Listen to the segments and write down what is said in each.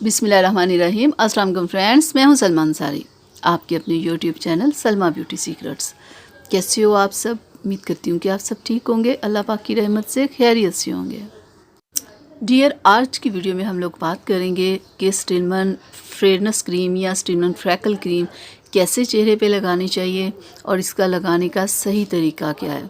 बिस्मिल्लाहिर्रहमानिर्रहीम। अस्सलाम वालेकुम फ्रेंड्स, मैं हूं सलमा अंसारी, आपके अपने YouTube channel Salma beauty secrets. कैसे हो आप सब? उम्मीद करती हूं कि आप सब ठीक होंगे, अल्लाह पाक की रहमत से खैरियत से होंगे। डियर, आज की वीडियो में हम लोग बात करेंगे कि स्टिलमैन फेयरनेस क्रीम या स्टिलमैन फ्रैकल क्रीम कैसे चेहरे पे लगानी चाहिए और इसका लगाने का सही तरीका क्या है।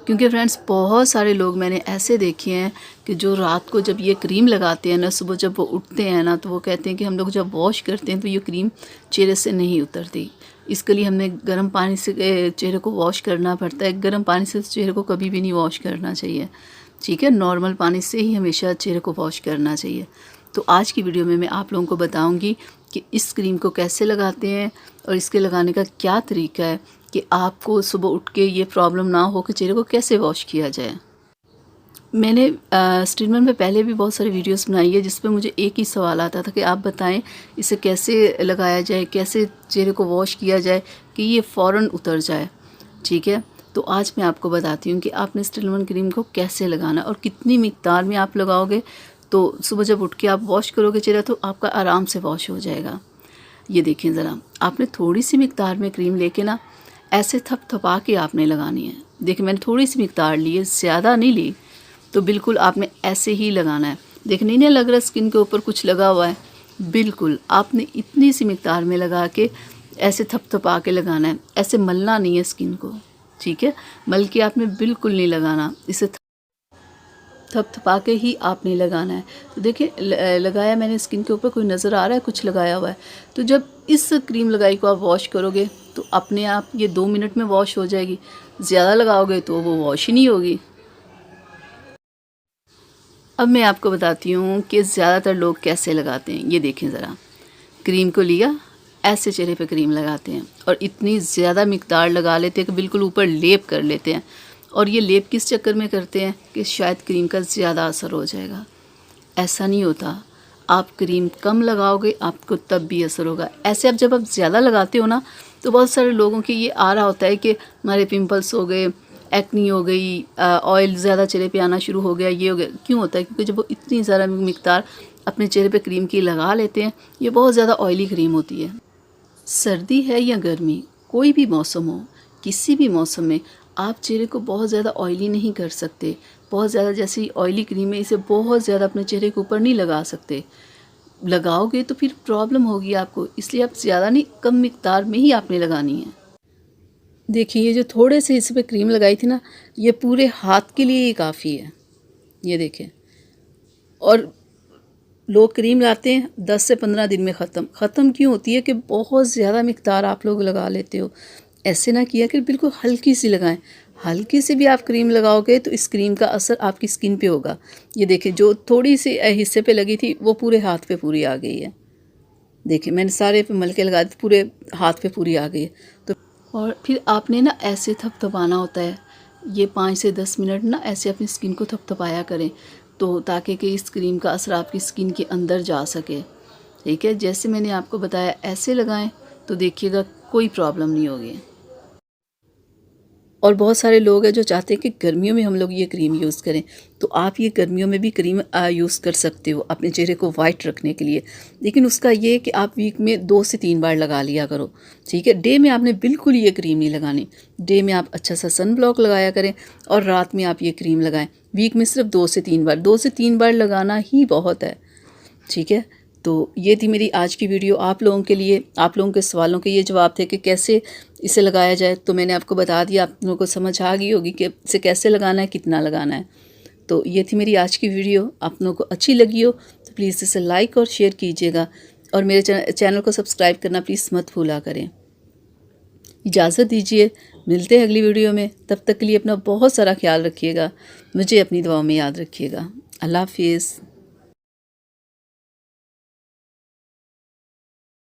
क्योंकि फ्रेंड्स, बहुत सारे लोग मैंने ऐसे देखे हैं कि जो रात को जब ये क्रीम लगाते हैं ना, सुबह जब वो उठते हैं ना, तो वो कहते हैं कि हम लोग जब वॉश करते हैं तो ये क्रीम चेहरे से नहीं उतरती। इसके लिए हमें गर्म पानी से चेहरे को वॉश करना पड़ता है। गर्म पानी से चेहरे को कभी भी नहीं वॉश करना चाहिए, ठीक है। नॉर्मल पानी से ही हमेशा चेहरे को वॉश करना चाहिए। तो आज की वीडियो में मैं आप लोगों को बताऊंगी कि इस क्रीम को कैसे लगाते हैं और इसके लगाने का क्या तरीका है कि आपको सुबह उठ के ये प्रॉब्लम ना हो कि चेहरे को कैसे वॉश किया जाए। मैंने स्टिलमैन में पहले भी बहुत सारी वीडियोस बनाई है जिस पे मुझे एक ही सवाल आता था कि आप बताएं इसे कैसे लगाया जाए, कैसे चेहरे को वॉश किया जाए कि ये फ़ौरन उतर जाए, ठीक है। तो आज मैं आपको बताती हूँ कि आपने स्टिलमैन क्रीम को कैसे लगाना और कितनी मिकदार में आप लगाओगे तो सुबह जब उठ के आप वॉश करोगे चेहरा तो आपका आराम से वॉश हो जाएगा। ये देखें ज़रा, आपने थोड़ी सी मिकदार में क्रीम लेके ना ऐसे थपथपा के आपने लगानी है। देखिए, मैंने थोड़ी सी मिकदार ली है, ज़्यादा नहीं ली। तो बिल्कुल आपने ऐसे ही लगाना है। देखने नहीं लग रहा स्किन के ऊपर कुछ लगा हुआ है, बिल्कुल आपने इतनी सी मिकदार में लगा के ऐसे थपथपा के लगाना है। ऐसे मलना नहीं है स्किन को, ठीक है। मल के आपने बिल्कुल नहीं लगाना, इसे थपथपा के ही आपने लगाना है। तो देखिए, लगाया मैंने स्किन के ऊपर, कोई नज़र आ रहा है कुछ लगाया हुआ है। तो जब इस क्रीम लगाई को आप वॉश करोगे तो अपने आप ये 2 मिनट में वॉश हो जाएगी। ज़्यादा लगाओगे तो वो वॉश ही नहीं होगी। अब मैं आपको बताती हूँ कि ज़्यादातर लोग कैसे लगाते हैं। ये देखें ज़रा, क्रीम को लिया, ऐसे चेहरे पे क्रीम लगाते हैं और इतनी ज़्यादा मिकदार लगा लेते हैं कि बिल्कुल ऊपर लेप कर लेते हैं। और ये लेप किस चक्कर में करते हैं कि शायद क्रीम का ज़्यादा असर हो जाएगा। ऐसा नहीं होता, आप क्रीम कम लगाओगे आपको तब भी असर होगा। ऐसे अब जब आप ज़्यादा लगाते हो ना तो बहुत सारे लोगों के ये आ रहा होता है कि हमारे पिंपल्स हो गए, एक्नी हो गई, ऑयल ज़्यादा चेहरे पे आना शुरू हो गया, ये हो गया। क्यों होता है? क्योंकि जब वो इतनी ज़्यादा मिकदार अपने चेहरे पे क्रीम की लगा लेते हैं, ये बहुत ज़्यादा ऑयली क्रीम होती है। सर्दी है या गर्मी, कोई भी मौसम हो, किसी भी मौसम में आप चेहरे को बहुत ज़्यादा ऑयली नहीं कर सकते। बहुत ज़्यादा जैसी ऑयली क्रीम है, इसे बहुत ज़्यादा अपने चेहरे के ऊपर नहीं लगा सकते। लगाओगे तो फिर प्रॉब्लम होगी आपको, इसलिए आप ज़्यादा नहीं, कम मिकदार में ही आपने लगानी है। देखिए, ये जो थोड़े से इस पे क्रीम लगाई थी ना, ये पूरे हाथ के लिए ही काफ़ी है। ये देखें, और लोग क्रीम लाते हैं 10 से 15 दिन में ख़त्म क्यों होती है कि बहुत ज़्यादा मिकदार आप लोग लगा लेते हो। ऐसे ना किया कि बिल्कुल हल्की सी लगाएं। हल्की सी भी आप क्रीम लगाओगे तो इस क्रीम का असर आपकी स्किन पे होगा। ये देखिए, जो थोड़ी सी हिस्से पे लगी थी वो पूरे हाथ पे पूरी आ गई है। देखिए, मैंने सारे पे मल के लगा दी, पूरे हाथ पे पूरी आ गई है। तो और फिर आपने ना ऐसे थपथपाना होता है। ये 5 से 10 मिनट ना ऐसे अपनी स्किन को थपथपाया करें, तो ताकि कि इस क्रीम का असर आपकी स्किन के अंदर जा सके, ठीक है। जैसे मैंने आपको बताया ऐसे लगाएं तो देखिएगा कोई प्रॉब्लम नहीं होगी। और बहुत सारे लोग हैं जो चाहते हैं कि गर्मियों में हम लोग ये क्रीम यूज़ करें, तो आप ये गर्मियों में भी क्रीम यूज़ कर सकते हो अपने चेहरे को वाइट रखने के लिए। लेकिन उसका ये है कि आप वीक में 2 से 3 बार लगा लिया करो, ठीक है। डे में आपने बिल्कुल ये क्रीम नहीं लगानी। डे में आप अच्छा सा सन ब्लॉक लगाया करें और रात में आप ये क्रीम लगाएं। वीक में सिर्फ 2 से 3 बार, 2 से 3 बार लगाना ही बहुत है, ठीक है। तो ये थी मेरी आज की वीडियो आप लोगों के लिए। आप लोगों के सवालों के ये जवाब थे कि कैसे इसे लगाया जाए, तो मैंने आपको बता दिया। आप लोगों को समझ आ गई होगी कि इसे कैसे लगाना है, कितना लगाना है। तो ये थी मेरी आज की वीडियो। आप लोगों को अच्छी लगी हो तो प्लीज़ इसे लाइक और शेयर कीजिएगा और मेरे चैनल को सब्सक्राइब करना प्लीज़ मत भूला करें। इजाज़त दीजिए, मिलते हैं अगली वीडियो में। तब तक के लिए अपना बहुत सारा ख्याल रखिएगा, मुझे अपनी दुआओं में याद रखिएगा। अल्लाह हाफिज़।